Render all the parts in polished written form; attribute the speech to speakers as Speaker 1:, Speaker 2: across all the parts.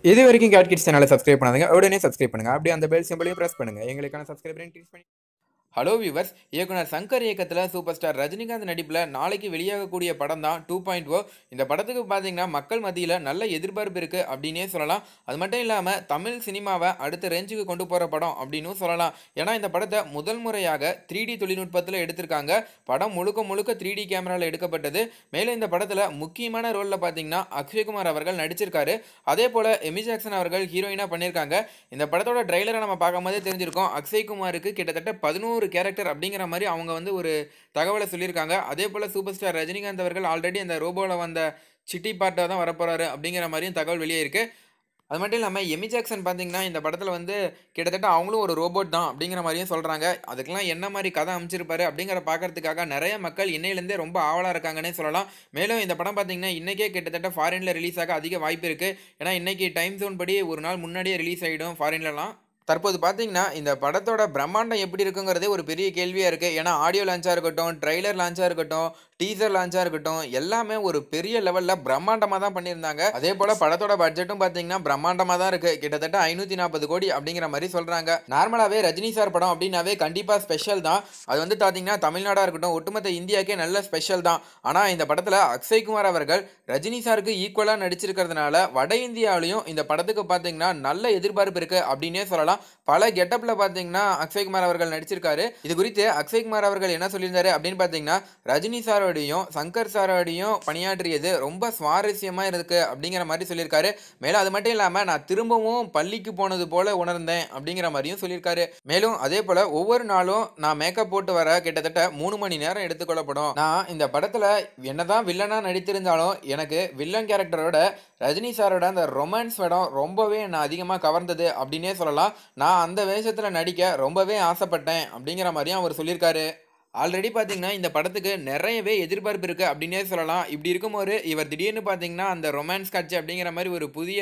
Speaker 1: இது வரைக்கும் gate kids சேனலை சப்ஸ்கிரைப் பண்ணாதீங்க, உடனே சப்ஸ்கிரைப் பண்ணுங்க. அப்படியே அந்த பெல் சிம்பளையும் பிரஸ் பண்ணுங்க. எங்களுக்கான சப்ஸ்கிரைபரை இன்க்ரீஸ் பண்ணி. ஹலோ வியூவர்ஸ், இயக்குனர் சங்கர் இயக்கத்தில் சூப்பர் ஸ்டார் ரஜினிகாந்த் நடிப்பில் நாளைக்கு வெளியாகக்கூடிய படம் தான் 2.0. இந்த படத்துக்கு பார்த்தீங்கன்னா மக்கள் மத்தியில் நல்ல எதிர்பார்ப்பு இருக்குது அப்படின்னே சொல்லலாம். அது மட்டும் இல்லாமல் தமிழ் சினிமாவை அடுத்த ரேஞ்சுக்கு கொண்டு போகிற படம் அப்படின்னும் சொல்லலாம். ஏன்னா இந்த படத்தை முதல் முறையாக 3D தொழில்நுட்பத்தில் எடுத்திருக்காங்க. படம் முழுக்க முழுக்க 3D கேமராவில் எடுக்கப்பட்டது. மேலும் இந்த படத்தில் முக்கியமான ரோலில் பார்த்தீங்கன்னா அக்ஷய்குமார் அவர்கள் நடிச்சிருக்காரு. அதே போல் எமி ஜாக்சன் அவர்கள் ஹீரோயினாக பண்ணியிருக்காங்க. இந்த படத்தோட ட்ரெய்லரை நம்ம பார்க்கும்போதே தெரிஞ்சிருக்கோம், அக்ஷய்குமாருக்கு கிட்டத்தட்ட 11 கேரக்டர் அப்படிங்கிற மாதிரி அவங்க வந்து ஒரு தகவலை சொல்லியிருக்காங்க. அதே போல் சூப்பர் ஸ்டார் ரஜினிகாந்த் அவர்கள் ஆல்ரெடி அந்த ரோபோவில் வந்த சிட்டி பார்ட்டாக தான் வரப்போறாரு அப்படிங்கிற மாதிரியும் தகவல் வெளியே இருக்கு. அது மட்டும் இல்லாமல் எமி ஜாக்சன் பார்த்தீங்கன்னா இந்த படத்தில் வந்து கிட்டத்தட்ட அவங்களும் ஒரு ரோபோட் தான் அப்படிங்கிற மாதிரியும் சொல்கிறாங்க. அதுக்கெல்லாம் என்ன மாதிரி கதை அமைச்சிருப்பாரு அப்படிங்கிற பார்க்கறதுக்காக நிறைய மக்கள் இன்னையிலேருந்தே ரொம்ப ஆவலாக இருக்காங்கன்னே சொல்லலாம். மேலும் இந்த படம் பார்த்தீங்கன்னா இன்றைக்கே கிட்டத்தட்ட ஃபாரினில் ரிலீஸ் ஆக அதிக வாய்ப்பு இருக்குது. ஏன்னா இன்றைக்கி டைம் ஜோன் படி ஒரு நாள் முன்னாடியே ரிலீஸ் ஆகிடும் ஃபாரின்லலாம். தற்போது பார்த்தீங்கன்னா இந்த படத்தோட பிரம்மாண்டம் எப்படி இருக்குங்கிறதே ஒரு பெரிய கேள்வியாக இருக்குது. ஏன்னா ஆடியோ லான்ச்சாக இருக்கட்டும், ட்ரெய்லர் லான்ச்சாக இருக்கட்டும், டீசர் லான்ச்சாக இருக்கட்டும், எல்லாமே ஒரு பெரிய லெவலில் பிரம்மாண்டமாக தான் பண்ணியிருந்தாங்க. அதே போல் படத்தோட பட்ஜெட்டும் பார்த்தீங்கன்னா பிரம்மாண்டமாக தான் இருக்குது. கிட்டத்தட்ட 540 கோடி அப்படிங்கிற மாதிரி சொல்கிறாங்க. நார்மலாகவே ரஜினி சார் படம் அப்படின்னாவே கண்டிப்பாக ஸ்பெஷல் தான். அது வந்து பார்த்தீங்கன்னா தமிழ்நாடாக இருக்கட்டும், ஒட்டுமொத்த இந்தியாவுக்கே நல்ல ஸ்பெஷல் தான். ஆனால் இந்த படத்தில் அக்ஷய்குமார் அவர்கள் ரஜினி சாருக்கு ஈக்குவலாக நடிச்சிருக்கிறதுனால வட இந்தியாவிலையும் இந்த படத்துக்கு பார்த்தீங்கன்னா நல்ல எதிர்பார்ப்பு இருக்குது அப்படின்னே சொல்லலாம். பல கெட்டப்ல பார்த்தீங்கன்னா அக்ஷய்குமார் அவர்கள் நடிச்சிருக்காரு. இது குறித்து அக்ஷய்குமார் அவர்கள் என்ன சொல்லியிருந்தாரு அப்படின்னு பார்த்தீங்கன்னா, ரஜினி சாரோடையும் சங்கர் சாரோடையும் பணியாற்றியது ரொம்ப சுவாரஸ்யமாக இருக்கு அப்படிங்கிற மாதிரி சொல்லியிருக்காரு. மேலும் அது மட்டும் இல்லாமல் நான் திரும்பவும் பள்ளிக்கு போனது போல உணர்ந்தேன் அப்படிங்கிற மாதிரியும் சொல்லியிருக்காரு. மேலும் அதே போல் ஒவ்வொரு நாளும் நான் மேக்கப் போட்டு வர கிட்டத்தட்ட 3 மணி நேரம் எடுத்துக்கொள்ளப்படும். நான் இந்த படத்தில் என்னதான் வில்லனா நடித்திருந்தாலும் எனக்கு வில்லன் கேரக்டரோட ரஜினி சாரோட அந்த ரொமான்ஸ் படம் ரொம்பவே நான் அதிகமாக கவர்ந்தது அப்படின்னே சொல்லலாம். நான் அந்த வேஷத்தில் நடிக்க ரொம்பவே ஆசைப்பட்டேன் அப்படிங்கிற மாதிரியும் அவர் சொல்லியிருக்காரு. ஆல்ரெடி பார்த்தீங்கன்னா இந்த படத்துக்கு நிறையவே எதிர்பார்ப்பு இருக்குது அப்படின்னே சொல்லலாம். இப்படி இருக்கும்போது இவர் திடீர்னு பார்த்தீங்கன்னா அந்த ரொமான்ஸ் காட்சி அப்படிங்கிற மாதிரி ஒரு புதிய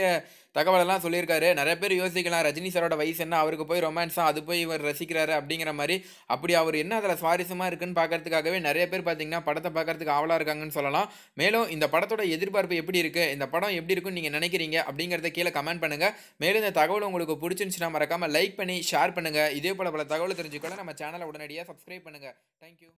Speaker 1: தகவலெல்லாம் சொல்லியிருக்காரு. நிறைய பேர் யோசிக்கலாம், ரஜினி சாரோட வயசு என்ன, அவருக்கு போய் ரொமான்ஸாக அது போய் இவர் ரசிக்கிறாரு அப்படிங்கிற மாதிரி. அப்படி அவர் என்ன அதில் சுவாரஸ்யமாக இருக்குன்னு பார்க்கறதுக்காகவே நிறைய பேர் பார்த்தீங்கன்னா படத்தை பார்க்கறதுக்கு ஆவலாக இருக்காங்கன்னு சொல்லலாம். மேலும் இந்த படத்தோட எதிர்பார்ப்பு எப்படி இருக்குது, இந்த படம் எப்படி இருக்குன்னு நீங்கள் நினைக்கிறீங்க அப்படிங்கிறத கீழே கமெண்ட் பண்ணுங்கள். மேலும் இந்த தகவல் உங்களுக்கு பிடிச்சிருந்துச்சுன்னா மறக்காமல் லைக் பண்ணி ஷேர் பண்ணுங்கள். இதே போல் பல தகவலை தெரிஞ்சுக்கொள்ள நம்ம சேனலை உடனடியாக சப்ஸ்கிரைப் பண்ணுங்கள். தேங்க்யூ.